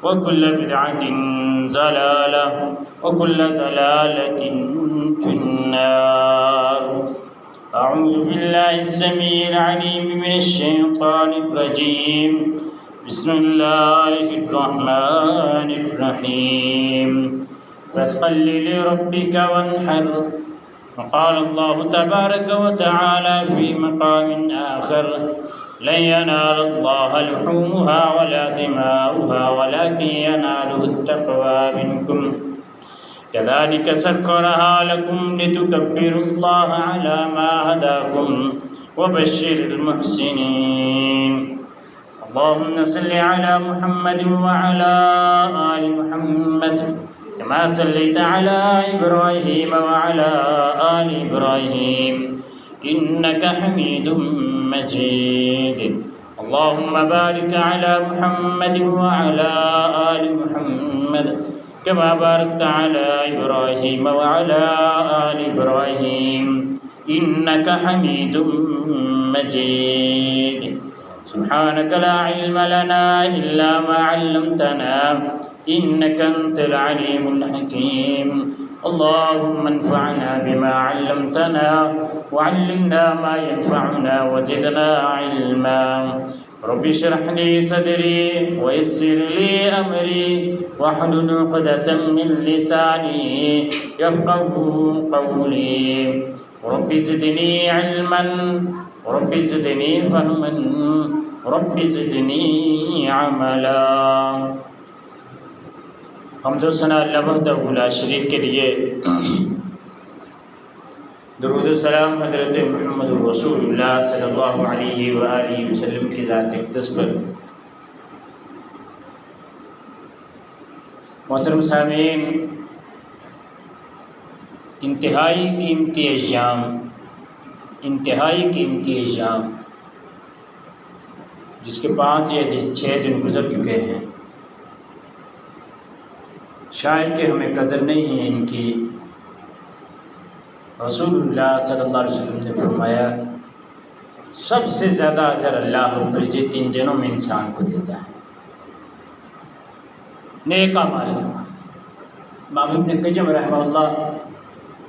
وكل بدعة ضلالة وكل ضلالة في النار. أعوذ بالله السميع العليم من الشيطان الرجيم. بسم الله الرحمن الرحيم. فاصل لربك وانحر. وقال الله تبارك وتعالى في مقام آخر: لن ينال الله لحومها ولا دماؤها ولكن يناله التقوى منكم كذلك سخرها لكم لتكبروا الله على ما هداكم وبشر المحسنين. اللهم صل على محمد وعلى آل محمد كما صليت على إبراهيم وعلى آل إبراهيم إنك حميد مجيد. اللهم بارك على محمد وعلى آل محمد كما باركت على إبراهيم وعلى آل إبراهيم إنك حميد مجيد. سبحانك لا علم لنا إلا ما علمتنا إنك أنت العليم الحكيم. اللهم انفعنا بما علمتنا وعلمنا ما ينفعنا وزدنا علما. رب اشرح لي صدري ويسر لي أمري واحلل عقدة من لساني يفقهوا قولي. رب زدني علما رب زدني فهما رب زدني عملا. حمد و ثنا اللہ وحدہ لا شریک کے لیے، درود و سلام حضرت محمد رسول اللہ صلی اللہ علیہ وآلہ وسلم کی ذات اقدس پر. محترم سامعین، انتہائی قیمتی ایام جس کے 5 یا 6 دن گزر چکے ہیں، شاید کہ ہمیں قدر نہیں ہے ان کی. رسول اللہ صلی اللہ علیہ وسلم نے فرمایا سب سے زیادہ اجر اللہ رب العزت ان دنوں میں انسان کو دیتا ہے. نیک اعمال. امام ابن قیم رحمہ اللہ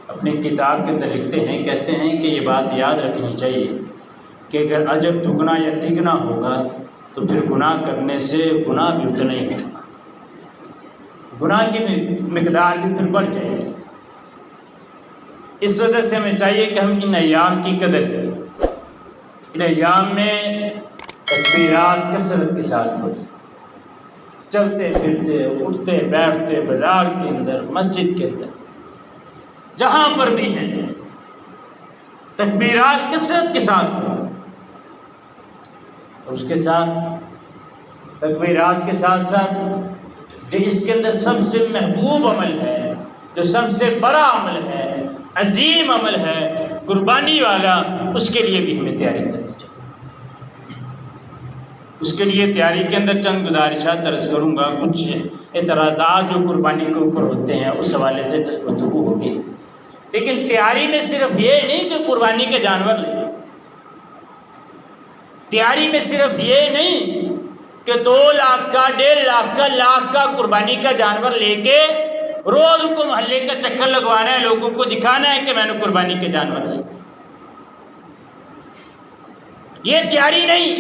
اپنی کتاب کے اندر لکھتے ہیں، کہتے ہیں کہ یہ بات یاد رکھنی چاہیے کہ اگر اجر دگنا یا تگنا ہوگا تو پھر گناہ کرنے سے گناہ بھی اتنا ہی ہوگا، گناہ کی مقدار بھی پھر بڑھ جائے گی. اس وجہ سے ہمیں چاہیے کہ ہم ان ایام کی قدر کریں. ان ایام میں تکبیرات کثرت کے ساتھ پڑھیں، چلتے پھرتے اٹھتے بیٹھتے، بازار کے اندر، مسجد کے اندر، جہاں پر بھی ہیں تکبیرات کثرت کے ساتھ پڑھیں. اور اس کے ساتھ تکبیرات کے ساتھ ساتھ جو اس کے اندر سب سے محبوب عمل ہے، جو سب سے بڑا عمل ہے، عظیم عمل ہے، قربانی والا، اس کے لیے بھی ہمیں تیاری کرنی چاہیے. اس کے لیے تیاری کے اندر چند گزارشات عرض کروں گا. کچھ اعتراضات جو قربانی کے اوپر ہوتے ہیں اس حوالے سے گفتگو ہوگی. لیکن تیاری میں صرف یہ نہیں کہ قربانی کے جانور لیں، تیاری میں صرف یہ نہیں کہ 2 لاکھ کا 1.5 لاکھ کا لاکھ کا قربانی کا جانور لے کے روز کو محلے کا چکر لگوانا ہے، لوگوں کو دکھانا ہے کہ میں نے قربانی کے جانور لے. یہ تیاری نہیں.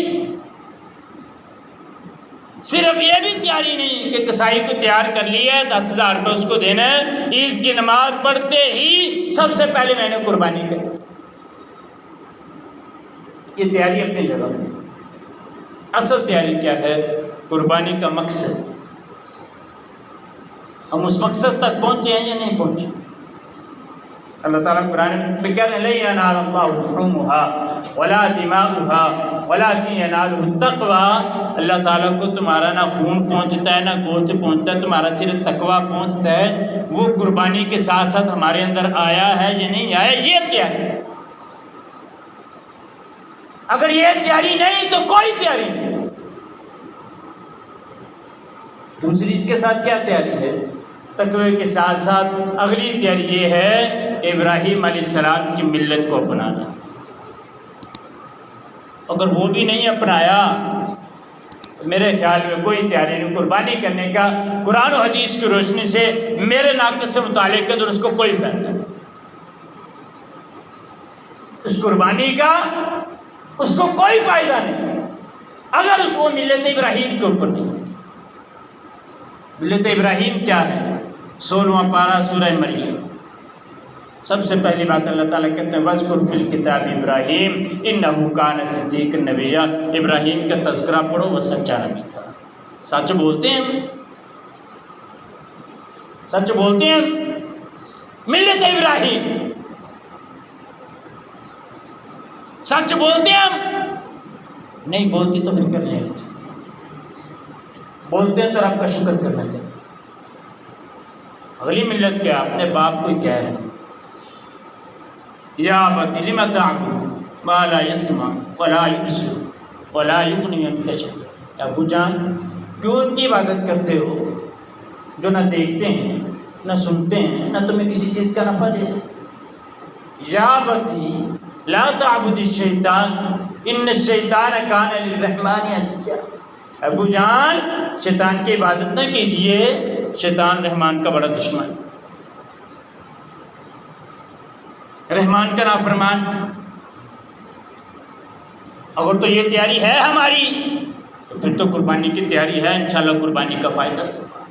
صرف یہ بھی تیاری نہیں کہ کسائی کو تیار کر لیا ہے، 10,000 روپے اس کو دینا ہے، عید کی نماز پڑھتے ہی سب سے پہلے میں نے قربانی کی. یہ تیاری اپنی جگہ پہ. اصل تیاری کیا ہے؟ قربانی کا مقصد. ہم اس مقصد تک پہنچے ہیں یا نہیں پہنچے؟ اللہ تعالیٰ قرآن میں کہہ رہے ہیں: لَن يَنَالَ اللَّهُ لُحُومُهَا وَلَا دِمَاؤُهَا وَلَٰكِن يَنَالُهُ التَّقْوَىٰ. اللہ تعالیٰ کو تمہارا نہ خون پہنچتا ہے نہ گوشت پہنچتا ہے، تمہارا صرف تقویٰ پہنچتا ہے. وہ قربانی کے ساتھ ساتھ ہمارے اندر آیا ہے یا نہیں آیا، یہ تیاری ہے. اگر یہ تیاری نہیں تو کوئی تیاری نہیں. دوسری اس کے ساتھ کیا تیاری ہے؟ تقوی کے ساتھ ساتھ اگلی تیاری یہ ہے کہ ابراہیم علیہ السلام کی ملت کو اپنانا. اگر وہ بھی نہیں اپنایا میرے خیال میں کوئی تیاری نہیں قربانی کرنے کا۔ قرآن و حدیث کی روشنی سے میرے ناقص سے مطالعے کے اندر اس کو کوئی فائدہ نہیں، اس قربانی کا اس کو کوئی فائدہ نہیں اگر اس وہ ملت ابراہیم کے اوپر نہیں۔ ملت ابراہیم کیا ہے؟ 16واں پارہ سورہ مریم۔ سب سے پہلی بات اللہ تعالیٰ کہتے ہیں وَاذْكُرْ فِي الْكِتَابِ ابراہیم اِنَّهُ كَانَ صِدِّيقًا نَبِيًّا۔ ابراہیم کا تذکرہ پڑھو، وہ سچا نبی تھا۔ سچ بولتے ہیں، سچ بولتے ہیں ملت ابراہیم، سچ بولتے ہیں ہم، نہیں بولتے تو فکر نہیں ہونا چاہیے، بولتے ہیں تو رب کا شکر کرنا چاہیے۔ اگلی ملت کیا؟ اپنے باپ کو ہی کہہ رہے ہیں یا ابت لم تعبد ما لا يسمع ولا يبصر ولا یغنی عنک شیئا۔ ابو جان کیوں ان کی عبادت کرتے ہو جو نہ دیکھتے ہیں نہ سنتے ہیں نہ تمہیں کسی چیز کا نفع دے سکتے؟ یا ابتی لا تعبد الشیطان ان الشیطان کان للرحمن عصیا۔ ابو جان شیطان کی عبادت نہ کیجیے، شیطان رحمان کا بڑا دشمن، رحمان کا نافرمان۔ اگر تو یہ تیاری ہے ہماری تو پھر تو قربانی کی تیاری ہے، انشاءاللہ قربانی کا فائدہ ہوگا۔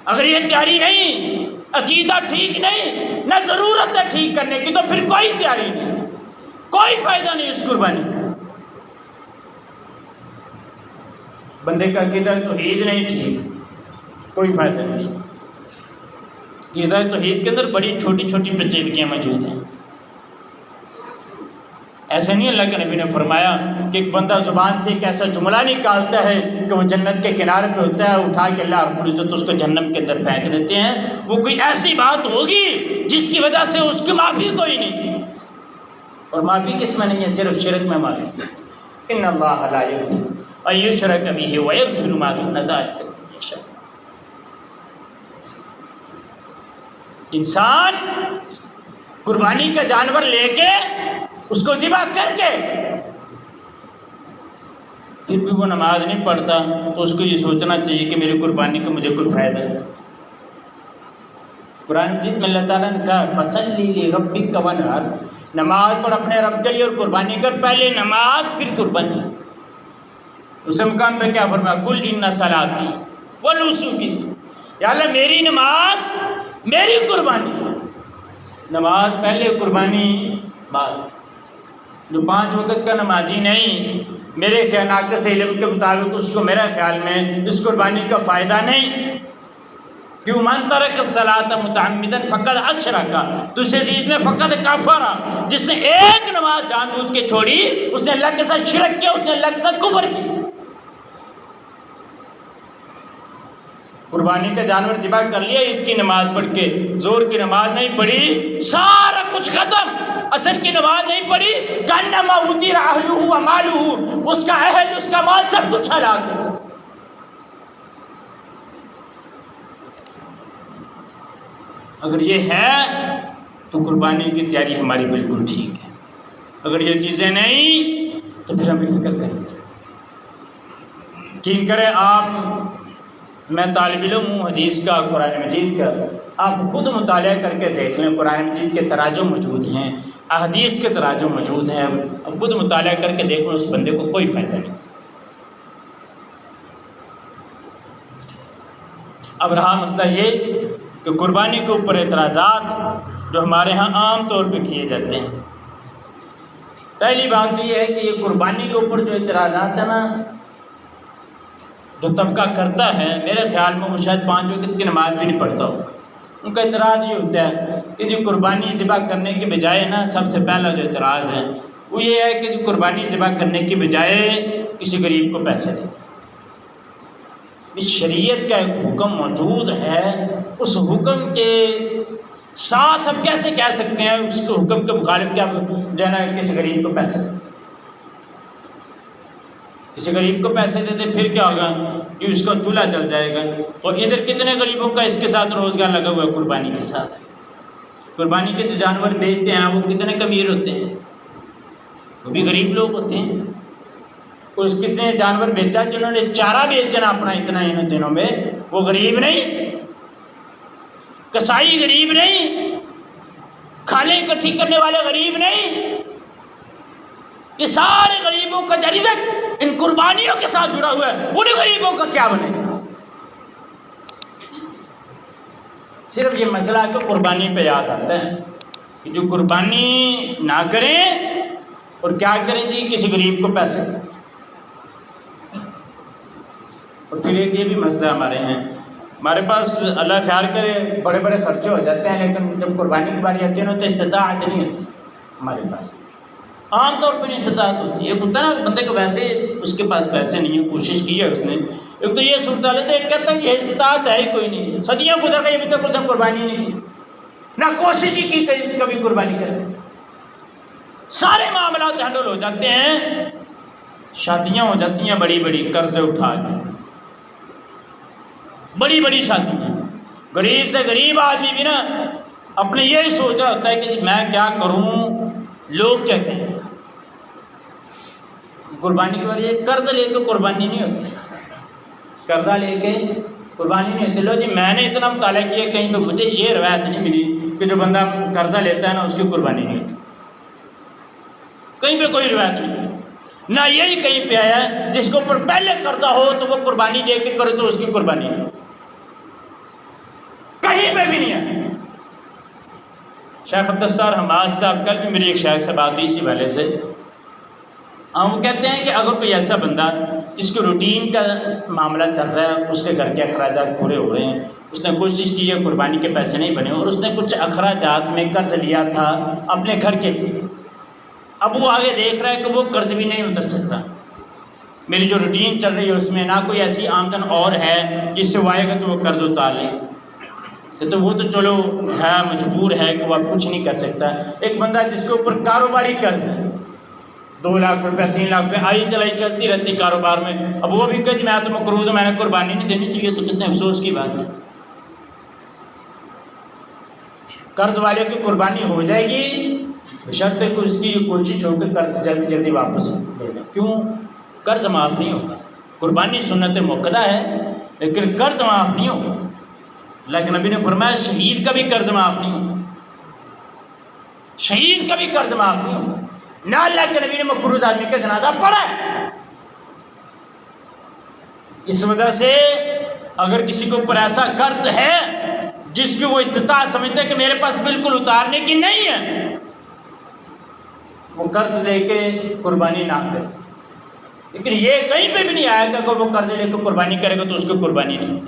اگر یہ تیاری نہیں، عقیدہ ٹھیک نہیں، نہ ضرورت ہے ٹھیک کرنے کی، تو پھر کوئی تیاری نہیں، کوئی فائدہ نہیں اس قربانی کا۔ بندے کا عقیدہ توحید نہیں ٹھیک، کوئی فائدہ نہیں اس کو۔ عقیدہ توحید کے اندر بڑی چھوٹی چھوٹی پیچیدگیاں موجود ہیں۔ ایسے نہیں اللہ کے نبی نے فرمایا کہ ایک بندہ زبان سے ایک ایسا جملہ نکالتا ہے کہ وہ جنت کے کنارے پہ ہوتا ہے، اٹھا کے اللہ رب العزت اس کو جہنم کے اندر پھینک دیتے ہیں۔ وہ کوئی ایسی بات ہوگی جس کی وجہ سے اس کی معافی کوئی نہیں، اور معافی کس میں نہیں ہے؟ صرف شرک میں معافی۔ ان اللہ لا یغفر ان یشرک بہ ویغفر ما دون ذلک لمن یشاء۔ انسان قربانی کا جانور لے کے اس کو ذبح کر کے پھر بھی وہ نماز نہیں پڑھتا تو اس کو یہ سوچنا چاہیے کہ میری قربانی کا مجھے کوئی فائدہ ہے۔ قرآن مجید میں اللہ تعالیٰ نے کہا فَصَلِّ لِرَبِّكَ وَانْحَرْ، نماز پڑھ اپنے رب کے لیے اور قربانی کر، پہلے نماز پھر قربانی۔ اس مقام پہ کیا فرمایا؟ قُلْ إِنَّ صَلَاتِي وَنُسُكِي، یا اللہ میری نماز میری قربانی، نماز پہلے قربانی بعد۔ جو 5 وقت کا نمازی نہیں، میرے خیال ناقص علم کے مطابق اس کو میرے خیال میں اس قربانی کا فائدہ نہیں۔ کیوں؟ من ترک الصلاۃ متعمدا فقد اشرک، دوسرے حدیث میں فقد کفر، جس نے ایک نماز جان بوجھ کے چھوڑی اس نے اللہ کے ساتھ شرک کیا، اس نے اللہ کے ساتھ کفر کیا۔ قربانی کا جانور ذبح کر لیا، عید کی نماز پڑھ کے، زور کی نماز نہیں پڑھی، سارا کچھ ختم، عصر کی نماز نہیں پڑھی، کانما ادیر اہلہ و مالہ، اس کا اہل اس کا مال سب کچھ ہلاک ہو۔ اگر یہ ہے تو قربانی کی تیاری ہماری بالکل ٹھیک ہے، اگر یہ چیزیں نہیں تو پھر ہمیں فکر کرنی چاہیے۔ یقین کریں آپ، میں طالب علم ہوں حدیث کا، قرآن مجید کا، آپ خود مطالعہ کر کے دیکھ لیں، قرآن مجید کے تراجم موجود ہیں، احادیث کے تراجم موجود ہیں، اب خود مطالعہ کر کے دیکھ لیں، اس بندے کو کوئی فائدہ نہیں۔ اب رہا مسئلہ یہ کہ قربانی کے اوپر اعتراضات جو ہمارے ہاں عام طور پہ کیے جاتے ہیں۔ پہلی بات تو یہ ہے کہ یہ قربانی کے اوپر جو اعتراضات ہیں نا، جو طبقہ کرتا ہے، میرے خیال میں وہ شاید 5 وقت کی نماز بھی نہیں پڑھتا ہوگا۔ ان کا اعتراض یہ ہوتا ہے کہ جو قربانی ذبح کرنے کے بجائے نا، سب سے پہلا جو اعتراض ہے وہ یہ ہے کہ جو قربانی ذبح کرنے کے بجائے کسی غریب کو پیسے دیتے۔ شریعت کا ایک حکم موجود ہے، اس حکم کے ساتھ ہم کیسے کہہ سکتے ہیں اس کے حکم کے مخالف کیا جو ہے نا کسی غریب کو پیسے دیں؟ کسی غریب کو پیسے دیتے پھر کیا ہوگا کہ اس کا چولہا چل جائے گا۔ اور ادھر کتنے غریبوں کا اس کے ساتھ روزگار لگا ہوا ہے قربانی کے ساتھ۔ قربانی کے جو جانور بیچتے ہیں وہ کتنے امیر ہوتے ہیں، وہ بھی غریب لوگ ہوتے ہیں۔ اس کتنے جانور بیچا جنہوں نے چارہ بیچنا اپنا اتنا ان دنوں میں، وہ غریب نہیں، کسائی غریب نہیں، کھالیں اکٹھی کرنے والے غریب نہیں، یہ سارے غریبوں کا جو رزق ان قربانیوں کے ساتھ جڑا ہوا ہے، ان غریبوں کا کیا بنے گا؟ صرف یہ مسئلہ تو قربانی پہ یاد آتا ہے کہ جو قربانی نہ کریں اور کیا کریں جی، کسی غریب کو پیسے، اور پھر ایک یہ بھی مسئلہ ہمارے ہیں، ہمارے پاس اللہ خیال کرے بڑے بڑے خرچے ہو جاتے ہیں، لیکن جب قربانی کی باری آتی ہے نا تو استطاعت نہیں ہوتی ہمارے پاس، عام طور پہ نہیں استطاعت ہوتی ہے۔ ایک ہوتا ہے نا بندے کو ویسے اس کے پاس پیسے نہیں ہیں، کوشش کی ہے اس نے، ایک تو یہ صورتحال ہے تو ایک کہتا ہے یہ استطاعت ہے ہی کوئی نہیں، صدیاں گزر گئی ابھی تک اس نے قربانی نہیں کی، نہ کوشش ہی کی کبھی قربانی کرے۔ سارے معاملات ہینڈل ہو جاتے ہیں، شادیاں ہو جاتی ہیں بڑی بڑی قرض اٹھا کے، بڑی بڑی شادیاں، غریب سے غریب آدمی بھی نا اپنے یہی سوچ رہا ہوتا ہے کہ میں کیا کروں، لوگ کیا کہیں۔ قربانی کے بارے یہ قرض لے کے قربانی نہیں ہوتی، قرضہ لے کے قربانی نہیں ہوتی۔ لو جی میں نے اتنا مطالعہ کیا، کہیں پہ مجھے یہ روایت نہیں ملی کہ جو بندہ قرضہ لیتا ہے نا اس کی قربانی نہیں ہوتی، کہیں پہ کوئی روایت نہیں، نہ یہی کہیں پہ آیا ہے جس کے اوپر پہلے قرضہ ہو تو وہ قربانی لے کے کرے تو اس کی قربانی نہیں، کہیں پہ بھی نہیں ہے۔ شیخ عبدالستار حماد صاحب، کل بھی میری ایک شیخ سے بات ہوئی اسی والے سے، وہ کہتے ہیں کہ اگر کوئی ایسا بندہ جس کے روٹین کا معاملہ چل رہا ہے، اس کے گھر کے اخراجات پورے ہو رہے ہیں، اس نے کوشش کی ہے قربانی کے پیسے نہیں بنے، اور اس نے کچھ اخراجات میں قرض لیا تھا اپنے گھر کے لیے، اب وہ آگے دیکھ رہا ہے کہ وہ قرض بھی نہیں اتر سکتا، میری جو روٹین چل رہی ہے اس میں نہ کوئی ایسی آمدن اور ہے جس سے وہ آئے گا تو وہ قرض اتار لے، تو وہ تو چلو ہے مجبور ہے کہ وہ اب کچھ نہیں کر سکتا۔ ایک بندہ جس کے اوپر کاروباری قرض ہے 2 لاکھ روپے 3 لاکھ روپے آئی چلائی چلتی رہتی کاروبار میں، اب وہ بھی کہ میں تو مقروض ہوں، میں نے قربانی نہیں دینی، تو یہ تو کتنے افسوس کی بات ہے۔ قرض والے کی قربانی ہو جائے گی بشرط کہ اس کی کوشش ہو کہ قرض جلدی جلدی واپس دے دیں، کیوں؟ قرض معاف نہیں ہوگا، قربانی سنت موقدہ ہے لیکن قرض معاف نہیں ہوگا، لیکن نبی نے فرمایا شہید کا بھی قرض معاف نہیں ہوگا، شہید کا بھی قرض معاف نہیں ہوگا، نہ اللہ کے نبی نے مقروض آدمی کا جنازہ پڑھا ہے۔ اس وجہ سے اگر کسی کے اوپر ایسا قرض ہے جس کی وہ استطاعت سمجھتے کہ میرے پاس بالکل اتارنے کی نہیں ہے، وہ قرض لے کے قربانی نہ کرے، لیکن یہ کہیں پہ بھی نہیں آیا کہ اگر وہ قرض لے کے قربانی کرے گا تو اس کی قربانی نہیں۔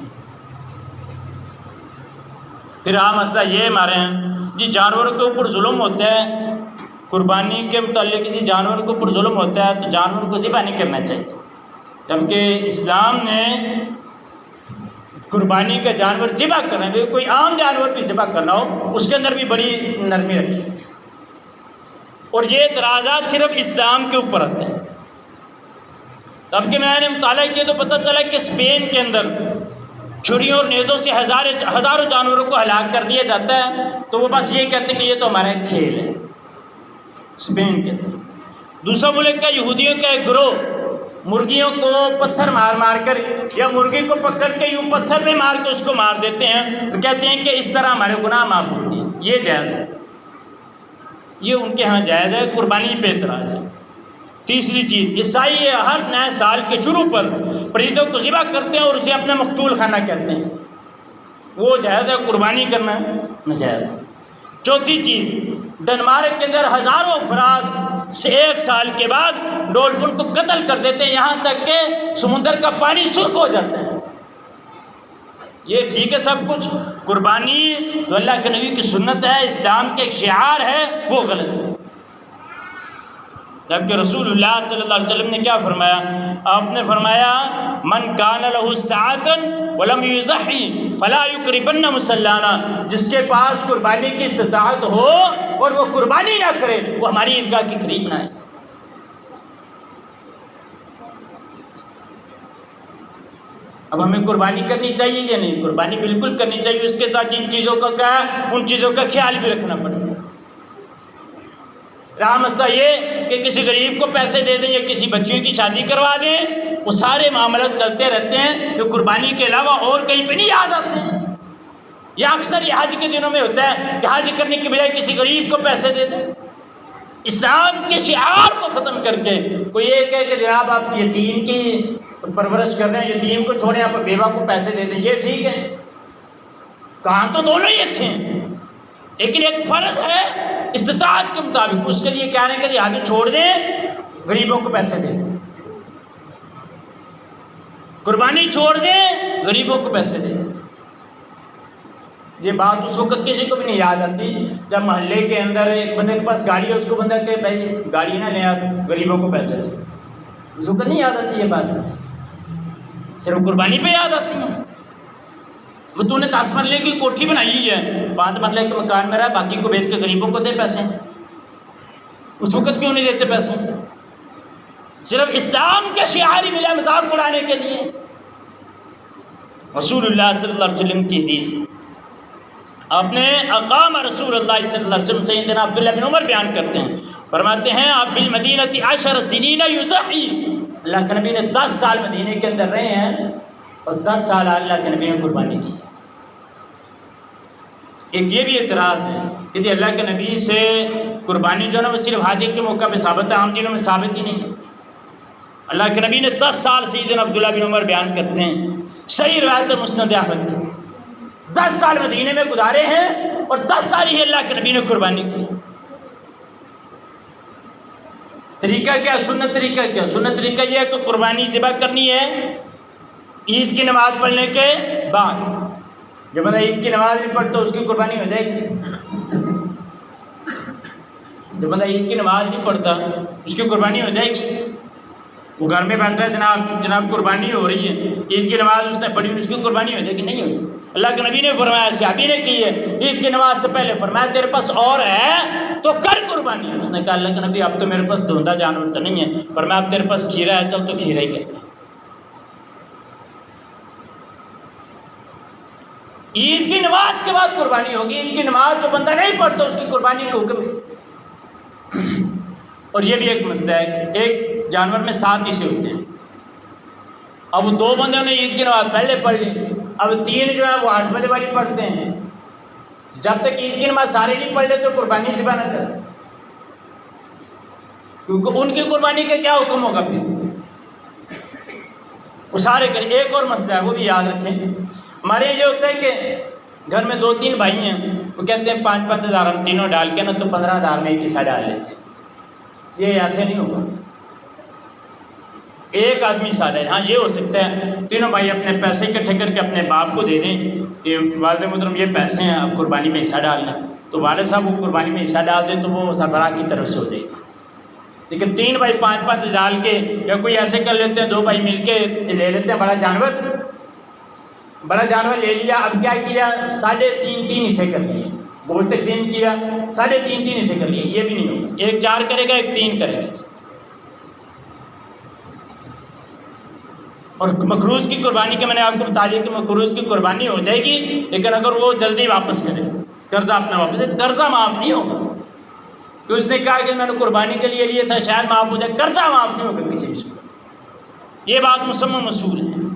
پھر عام مسئلہ یہ ہمارے ہیں جی جانوروں کے اوپر ظلم ہوتا ہے، قربانی کے متعلق جی جانوروں کے اوپر ظلم ہوتا ہے تو جانوروں کو ذبح نہیں کرنا چاہیے، جبکہ اسلام نے قربانی کا جانور ذبح کرنا ہے، کوئی عام جانور بھی ذبح کرنا ہو اس کے اندر بھی بڑی نرمی رکھی، اور یہ اعتراضات صرف اسلام کے اوپر آتے ہیں۔ تب کہ میں نے مطالعہ کیا تو پتہ چلا کہ اسپین کے اندر چھریوں اور نیزوں سے ہزاروں جانوروں کو ہلاک کر دیا جاتا ہے، تو وہ بس یہ کہتے ہیں کہ یہ تو ہمارا ایک کھیل ہے۔ اسپین کے اندر دوسرا ملک کا یہودیوں کا ایک گروہ مرغیوں کو پتھر مار مار کر یا مرغی کو پکڑ کے یوں پتھر میں مار کے اس کو مار دیتے ہیں، وہ کہتے ہیں کہ اس طرح ہمارے گناہ معاف ہوتے ہیں، یہ جائز ہے، یہ ان کے ہاں جائز ہے، قربانی پہ اعتراض ہے۔ تیسری چیز، عیسائی ہر نئے سال کے شروع پر پریتوں کو ذبح کرتے ہیں اور اسے اپنا مقتول خانہ کہتے ہیں، وہ جائز ہے، قربانی کرنا ناجائز ہے۔ چوتھی چیز، ڈنمارک کے اندر ہزاروں افراد سے 1 سال کے بعد ڈولفن کو قتل کر دیتے ہیں، یہاں تک کہ سمندر کا پانی سرخ ہو جاتا ہے۔ یہ ٹھیک ہے سب کچھ، قربانی جو اللہ کے نبی کی سنت ہے، اسلام کے ایک شعار ہے، وہ غلط ہے، جبکہ رسول اللہ صلی اللہ علیہ وسلم نے کیا فرمایا؟ آپ نے فرمایا من کان لہ سعۃ ولم یضحی فلا یقربن مصلانا، جس کے پاس قربانی کی استطاعت ہو اور وہ قربانی نہ کرے وہ ہماری عیدگاہ کے قریب نہ آئے۔ اب ہمیں قربانی کرنی چاہیے یا نہیں؟ قربانی بالکل کرنی چاہیے، اس کے ساتھ جن چیزوں کا کیا ہے ان چیزوں کا خیال بھی رکھنا پڑے گا۔ رہا مسئلہ یہ کہ کسی غریب کو پیسے دے دیں یا کسی بچیوں کی شادی کروا دیں، وہ سارے معاملات چلتے رہتے ہیں جو قربانی کے علاوہ اور کہیں پہ نہیں یاد آتے ہیں۔ یا اکثر یہ حج کے دنوں میں ہوتا ہے کہ حج کرنے کے بجائے کسی غریب کو پیسے دے دیں۔ اسلام کے شعار کو ختم کر کے کوئی یہ کہے کہ جناب آپ یتیم کی پرورش کر رہے ہیں، یتیم کو چھوڑیں، آپ بیوہ کو پیسے دے دیں، یہ ٹھیک ہے؟ کہاں تو دونوں ہی اچھے ہیں، لیکن ایک فرض ہے استطاعت کے مطابق، اس کے لیے کہہ رہے ہیں کہ آگے چھوڑ دیں، غریبوں کو پیسے دے دیں، قربانی چھوڑ دیں، غریبوں کو پیسے دے دیں۔ یہ بات اس وقت کسی کو بھی نہیں یاد آتی جب محلے کے اندر ایک بندے کے پاس گاڑی ہے، اس کو بندہ کہ بھائی گاڑی نہ لے آ، غریبوں کو پیسے دے، اس وقت نہیں یاد آتی یہ بات، صرف قربانی پہ یاد آتی ہے۔ وہ تو نے 10 مرلے کی کوٹھی بنائی ہے، 5 مرلے کے مکان میں رہا، باقی کو بیچ کے غریبوں کو دے پیسے، اس وقت کیوں نہیں دیتے پیسے؟ صرف اسلام کے شعار ہی ملا مذاق اڑانے کے لیے۔ رسول اللہ صلی اللہ علیہ وسلم کی حدیث، آپ نے اقام رسول اللہ صلی اللہ علیہ وسلم، سیدنا عبداللہ بن عمر بیان کرتے ہیں، فرماتے ہیں آپ بالمدینہ 10 سنین یضحی، اللہ کے نبی نے 10 سال مدینے کے اندر رہے ہیں اور 10 سال اللہ کے نبی نے قربانی کی۔ ایک یہ بھی اعتراض ہے کہ جی اللہ کے نبی سے قربانی جو ہے نا وہ صرف حج کے موقع پہ ثابت ہے، عام دنوں میں ثابت ہی نہیں۔ اللہ کے نبی نے 10 سال سیدنا عبداللہ بن عمر بیان کرتے ہیں، صحیح روایت مسند احمد کی، 10 سال مدینے میں گزارے ہیں اور 10 سال ہی اللہ کے نبی نے قربانی کی۔ طریقہ کیا؟ سنت طریقہ کیا؟ سنت طریقہ یہ ہے کہ قربانی ذبح کرنی ہے عید کی نماز پڑھنے کے بعد۔ جب بندہ عید کی نماز نہیں پڑھتا اس کی قربانی ہو جائے گی، جب بندہ عید کی نماز نہیں پڑھتا اس کی قربانی ہو جائے گی۔ وہ گھر میں بیٹھا ہے، جناب قربانی ہو رہی ہے، عید کی نماز اس نے پڑھی، اس کی قربانی ہو جائے گی؟ نہیں ہوگی۔ اللہ کے نبی نے فرمایا، صحابی نے کی ہے عید کی نماز سے پہلے، فرمایا تیرے پاس اور ہے تو کر قربانی۔ اس نے کہا اللہ کے نبی اب تو میرے پاس دھوندا جانور تو نہیں ہے، فرمایا اب تیرے پاس کھیرا ہے چل تو کھیرا ہی کر۔ عید کی نماز کے بعد قربانی ہوگی، عید کی نماز جو بندہ نہیں پڑھتا اس کی قربانی کا حکم ہے۔ اور یہ بھی ایک مسئلہ ہے، ایک جانور میں 7 حصے ہوتے ہیں، اب 2 بندوں نے عید کی نماز پہلے پڑھ لی، اب 3 جو ہے وہ 8 بجے والی پڑھتے ہیں، جب تک عید کی نماز سارے نہیں پڑھ لے تو قربانی ذبح نہ کریں، کیونکہ ان کی قربانی کا کیا حکم ہوگا پھر، وہ سارے کریں۔ ایک اور مسئلہ ہے وہ بھی یاد رکھیں، ہمارے یہ ہوتا ہے کہ گھر میں 2-3 بھائی ہیں، وہ کہتے ہیں 5-5 ہزار ہم تینوں ڈال کے نا تو 15 ہزار میں ایک حصہ ڈال لیتے ہیں، یہ ایسے نہیں ہوگا۔ ایک آدمی سادہ ہے، ہاں یہ ہو سکتا ہے تینوں بھائی اپنے پیسے اکٹھے کر کے اپنے باپ کو دے دیں کہ والد محترم یہ پیسے ہیں آپ قربانی میں حصہ ڈالنا، تو والد صاحب وہ قربانی میں حصہ ڈال دیں تو وہ سربراہ کی طرف سے ہو جائے گا۔ لیکن 3 بھائی 5-5 ڈال کے یا کوئی ایسے کر لیتے ہیں، 2 بھائی مل کے لے لیتے ہیں بڑا جانور لے لیا، اب کیا کیا 3.5 حصے کر لیے، گوشت تقسیم کیا 3.5 حصے کر لیے، یہ بھی نہیں ہوگا، ایک 4 کرے گا ایک 3 کرے گا۔ اور مقروض کی قربانی کے میں نے آپ کو بتا دیا کہ مقروض کی قربانی ہو جائے گی، لیکن اگر وہ جلدی واپس کرے، قرضہ اپنا واپس، قرضہ معاف نہیں ہوگا، تو اس نے کہا کہ میں نے قربانی کے لیے لیا تھا شاید معاف ہو جائے، قرضہ معاف نہیں ہوگا کسی بھی صورت۔ یہ بات مسمم اصول ہے۔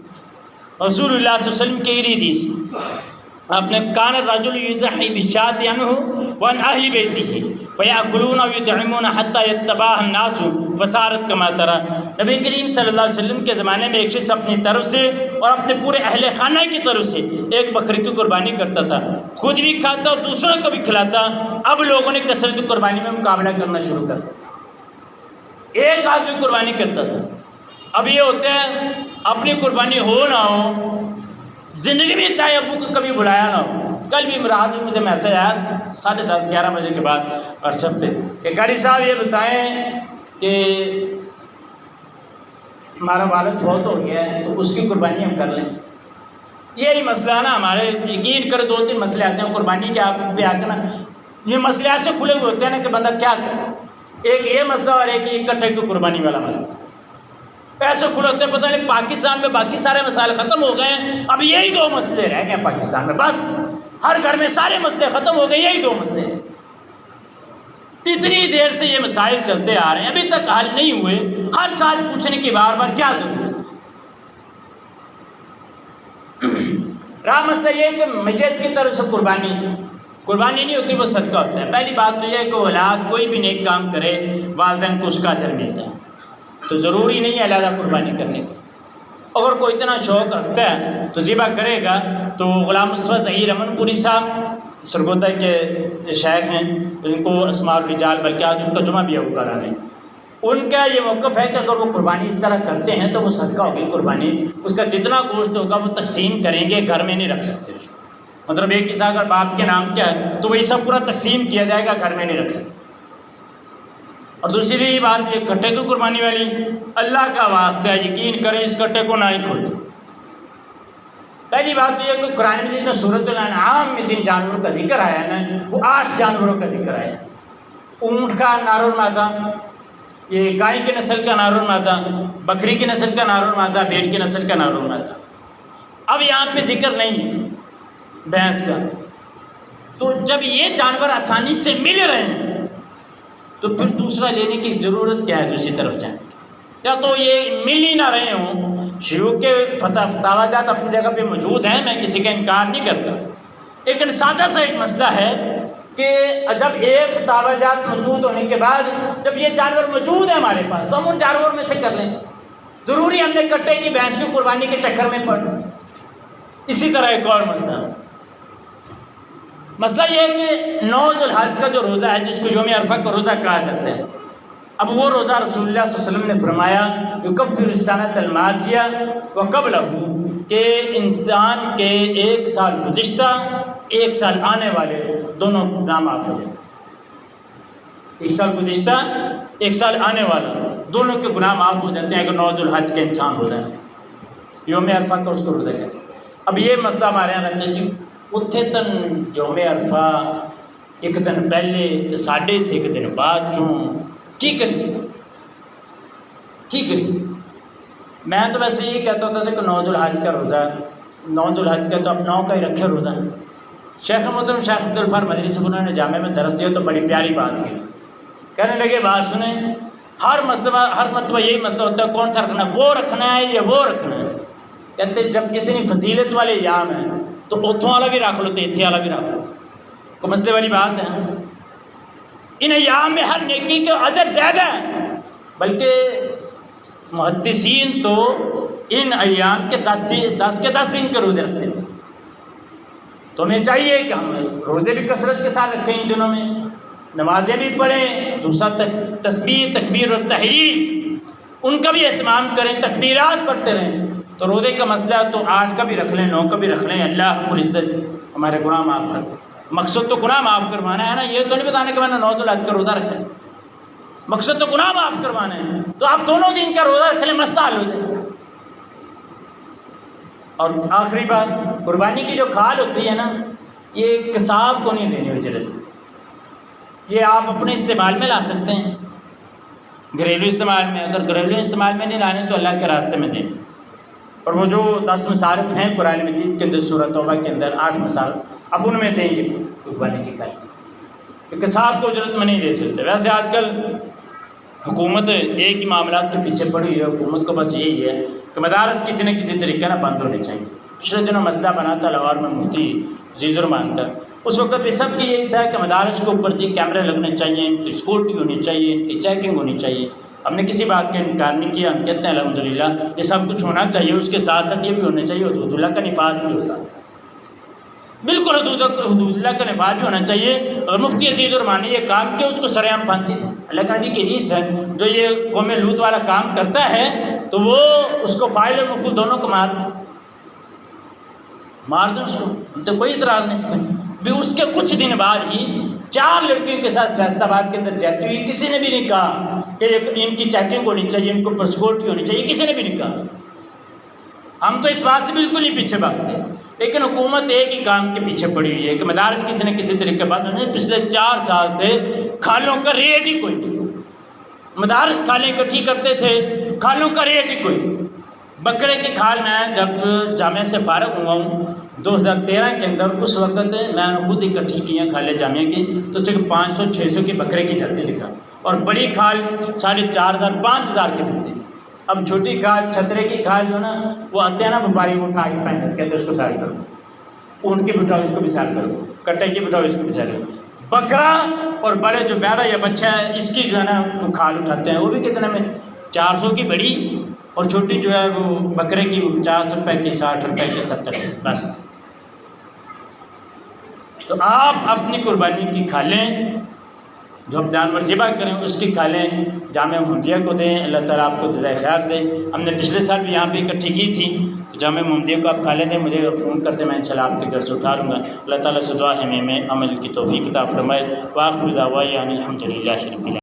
رسول اللہ صلی اللہ علیہ وسلم کی حدیث، آپ نے کان الرجل یضحی بالشاۃ عنہ وعن اہل بیتہ فیأکلون ویطعمون حتی یتبعہ الناس فصارت کما تری۔ نبی کریم صلی اللہ علیہ وسلم کے زمانے میں ایک شخص اپنی طرف سے اور اپنے پورے اہل خانہ کی طرف سے ایک بکری کی قربانی کرتا تھا، خود بھی کھاتا اور دوسروں کو بھی کھلاتا۔ اب لوگوں نے کثرت کی قربانی میں مقابلہ کرنا شروع کر دیا، ایک آدمی قربانی کرتا تھا، اب یہ ہوتا ہے اپنی قربانی ہو نہ ہو، زندگی میں چاہے ابو کو کبھی بلایا نہ ہو۔ کل بھی رات میں مجھے میسج آیا 10:30-11 بجے کے بعد واٹس ایپ پہ کہ قاری صاحب یہ بتائیں کہ ہمارا والد فوت ہو گیا ہے تو اس کی قربانی ہم کر لیں۔ یہی مسئلہ ہے نا ہمارے، یقین کرو 2-3 مسئلے ایسے ہیں قربانی کے آپ پہ آ کے نا، یہ مسئلے ایسے کھلے ہوئے ہوتے ہیں نا کہ بندہ کیا کرے، ایک یہ مسئلہ اور ایک اکٹھے کی قربانی والا مسئلہ، ایسے کھلے ہوتے ہیں پتہ نہیں پاکستان میں باقی سارے مسائل ختم ہو گئے ہیں، اب یہی 2 مسئلے رہ گئے پاکستان میں، بس ہر گھر میں سارے مسئلے ختم ہو گئے، یہی 2 مسئلے ہیں۔ اتنی دیر سے یہ مسائل چلتے آ رہے ہیں، ابھی تک حل نہیں ہوئے، ہر سال پوچھنے کی بار بار کیا ضرورت ہے؟ رہا مسئلہ یہ کہ مسجد کی طرف سے قربانی نہیں ہوتی، وہ صدقہ ہوتا ہے۔ پہلی بات تو یہ ہے کہ اولاد کوئی بھی نیک کام کرے والدین کو اس کا اجر ملتا ہے، تو ضروری نہیں ہے علیحدہ قربانی کرنے کا۔ اگر کوئی اتنا شوق رکھتا ہے تو ذبح کرے گا۔ تو غلام مصطفیٰ ظہیر امن پوری صاحب سرگودا کے شیخ ہیں، ان کو اسماء الرجال، بلکہ آج ان کا جمعہ بھی ابو کرا ہے، ان کا یہ موقف ہے کہ اگر وہ قربانی اس طرح کرتے ہیں تو وہ صدقہ ہوگی قربانی، اس کا جتنا گوشت ہوگا وہ تقسیم کریں گے، گھر میں نہیں رکھ سکتے اس کو۔ مطلب ایک حصہ اگر باپ کے نام کیا ہے تو وہی سب پورا تقسیم کیا جائے گا، گھر میں نہیں رکھ سکتے۔ اور دوسری بات یہ کٹے کی قربانی والی، اللہ کا واسطہ یقین کریں اس کٹے کو نہ ہی کھولیں۔ پہلی بات تو یہ کہ قرآن مجید میں سورۃ الانعام میں جن جانوروں کا ذکر آیا ہے نا، وہ 8 جانوروں کا ذکر آیا ہے۔ اونٹ کا نار المادہ، یہ گائے کی نسل کا نار المادہ، بکری کی نسل کا نار المادہ، بھیڑ کی نسل کا نار المادہ۔ اب یہاں پہ ذکر نہیں ہے بھینس کا، تو جب یہ جانور آسانی سے مل رہے ہیں تو پھر دوسرا لینے کی ضرورت کیا ہے دوسری طرف جانے کی؟ یا تو یہ مل ہی نہ رہے ہوں۔ شیوخ کے فتاوی جات اپنی جگہ پہ موجود ہیں، میں کسی کا انکار نہیں کرتا، لیکن سادہ سا ایک مسئلہ ہے کہ جب ایک فتاوی جات موجود ہونے کے بعد جب یہ جانور موجود ہیں ہمارے پاس تو ہم ان جانوروں میں سے کر لیں، ضروری ہم نے کٹے کی بھینس کی قربانی کے چکر میں پڑنا۔ اسی طرح ایک اور مسئلہ یہ ہے کہ 9 ذوالحج کا جو روزہ ہے، جس کو یوم عرفہ کا روزہ کہا جاتا ہے، اب وہ روزہ رسول اللہ صلی اللہ علیہ وسلم نے فرمایا یکفر السنۃ الماضیہ وقبلہ، کہ انسان کے 1 سال گزشتہ 1 سال آنے والے دونوں گناہ معاف ہو جاتے ہیں۔ 1 سال گزشتہ 1 سال آنے والا دونوں کے گناہ معاف ہو جاتے ہیں اگر 9 ذوالحج کا انسان روزہ رکھے، یوم عرفہ کا اس کو روزہ کہتے ہیں۔ اب یہ مسئلہ ہمارے یہاں رہتا ہے جی اتنے تن یوم عرفہ 1 دن پہلے تو ساڈے تھے 1 دن بعد چوں کی کریے؟ میں تو ویسے یہ کہتا ہوتا تھا کہ 9 ذوالحج کا روزہ، 9 ذوالحج کا تو اب 9 کا ہی رکھے روزہ۔ شیخ محترم شیخ عبدالغفار مدری صاحب انہوں نے جامعہ میں درس دیا تو بڑی پیاری بات کی، کہنے لگے بات سنیں، ہر مرتبہ یہی مسئلہ ہوتا ہے کون سا رکھنا ہے، وہ رکھنا ہے یا وہ رکھنا ہے؟ کہتے جب اتنی فضیلت والے ایام ہیں تو اتوں والا بھی رکھ لو تو اتنے والا بھی رکھ لو، کوئی مسئلے والی بات ہے؟ ان ایام میں ہر نیکی کا اجر زیادہ ہے، بلکہ محدثین تو ان ایام کے 10 دن کے روزے رکھتے تھے۔ تو ہمیں چاہیے کہ ہم روزے بھی کثرت کے ساتھ رکھیں، ان دنوں میں نمازیں بھی پڑھیں، دوسرا تسبیح تکبیر اور تحلیل ان کا بھی اہتمام کریں، تکبیرات پڑھتے رہیں۔ تو روزے کا مسئلہ تو 8 کا بھی رکھ لیں، 9 کا بھی رکھ لیں، اللہ رب العزت ہمارے گناہ معاف کر دے۔ مقصد تو گناہ معاف کروانا ہے نا، یہ تو نہیں بتانے کہ میں نے 9 ذوالحج کا روزہ رکھا ہے، مقصد تو گناہ معاف کروانا ہے، تو آپ دونوں دن کا روزہ رکھ لیں، مسئلہ حل ہو جائے۔ اور آخری بات، قربانی کی جو کھال ہوتی ہے نا، یہ کساب کو نہیں دینی اجرت، یہ آپ اپنے استعمال میں لا سکتے ہیں، گھریلو استعمال میں، اگر گھریلو استعمال میں نہیں لانے تو اللہ کے راستے میں دیں۔ اور وہ جو 10 مصارف ہیں قرآن مجید کے اندر سورۃ توبہ کے اندر 8 مصارف، اب ان میں دیں یہ قربانی کی کھال، کساب کو اجرت میں نہیں دے سکتے۔ ویسے آج کل حکومت ایک ہی معاملات کے پیچھے پڑی ہوئی ہے، حکومت کو بس یہی ہے کہ مدارس کسی نہ کسی طریقے نہ بند ہونے چاہیے۔ پچھلے دنوں مسئلہ بنا تھا لاہور میں مفتی عزیز الرحمان کا، اس وقت بھی سب کی یہی تھا کہ مدارس کے اوپر جی کیمرے لگنے چاہیے، ان کی سیکورٹی ہونی چاہیے، ان کی چیکنگ ہونی چاہیے۔ ہم نے کسی بات کا انکار نہیں کیا، ہم کہتے ہیں الحمدللہ یہ سب کچھ ہونا چاہیے، اس کے ساتھ ساتھ یہ بھی ہونا چاہیے حدود اللہ کا نفاذ بھی ہو ساتھ ساتھ، بالکل حدود اللہ کا نفاذ بھی ہونا چاہیے۔ اور مفتی عزیز الرحمان نے یہ کام کیا، اس کو سر عام پھانسی دیں۔ اللہ کا نبی کی حدیث ہے، جو یہ قوم لوط والا کام کرتا ہے تو وہ اس کو فاعل اور مفعول دونوں کو مار دیں اس کو، ہم تو کوئی اعتراض نہیں اس میں بھی۔ اس کے کچھ دن بعد ہی 4 لڑکیوں کے ساتھ فیصل آباد کے اندر زیادتی ہوئی، کسی نے بھی نہیں کہا کہ ان کی چیکنگ ہونی چاہیے، ان کو سیکورٹی ہونی چاہیے، کسی نے بھی نہیں کہا۔ ہم تو اس بات سے بالکل نہیں پیچھے بھاگتے، لیکن حکومت ایک ہی کام کے پیچھے پڑی ہوئی ہے کہ مدارس کسی نہ کسی طریقے بند ہونے۔ پچھلے 4 سال تھے کھالوں کا ریٹ ہی کوئی نہیں، مدارس کھالیں اکٹھی کرتے تھے، کھالوں کا ریٹ ہی کوئی نہیں۔ بکرے کی کھال میں جب جامعہ سے فارغ ہوا ہوں 2013 کے اندر، اس وقت میں نے خود اکٹھی کی ہیں کھالیں جامعہ کی، تو اس سے 500-600 کی بکرے کی جاتی تھی کھال، اور بڑی کھال 4,500-5,000 کی ملتی تھی۔ اب چھوٹی کھال چھترے کی کھال جو ہے نا وہ آتے ہیں نا وپاری، وہ اٹھا کے پہنتے کہتے ہیں اس کو سیل کرو، اونٹ کی بٹھاؤ اس کو بھی سیل کرو، کٹے کی بٹھاؤ اس کو بھی سیل کرو۔ بکرا اور بڑے جو بیڑا یا بچہ ہے اس کی جو ہے نا وہ کھال اٹھاتے ہیں، وہ بھی کتنے میں 400 کی بڑی، اور چھوٹی جو ہے وہ بکرے کی 50 روپے کی، 60 روپے کی، 70 روپے بس۔ تو آپ اپنی قربانی کی کھالیں جو ہم جانور ذبح کریں اس کی کھالیں جامعہ محمدیہ کو دیں، اللہ تعالیٰ آپ کو جزائے خیر دے۔ ہم نے پچھلے سال بھی یہاں پہ اکٹھی کی تھی، تو جامعہ محمدیہ کو آپ کھالیں دیں، مجھے فون کرتے، میں انشاءاللہ آپ کے گھر سے اٹھا لوں گا۔ اللہ تعالیٰ سے دعا ہے ہمیں عمل کی توفیق عطا فرمائے۔ وآخر دعوانا الحمدللہ رب العالمین۔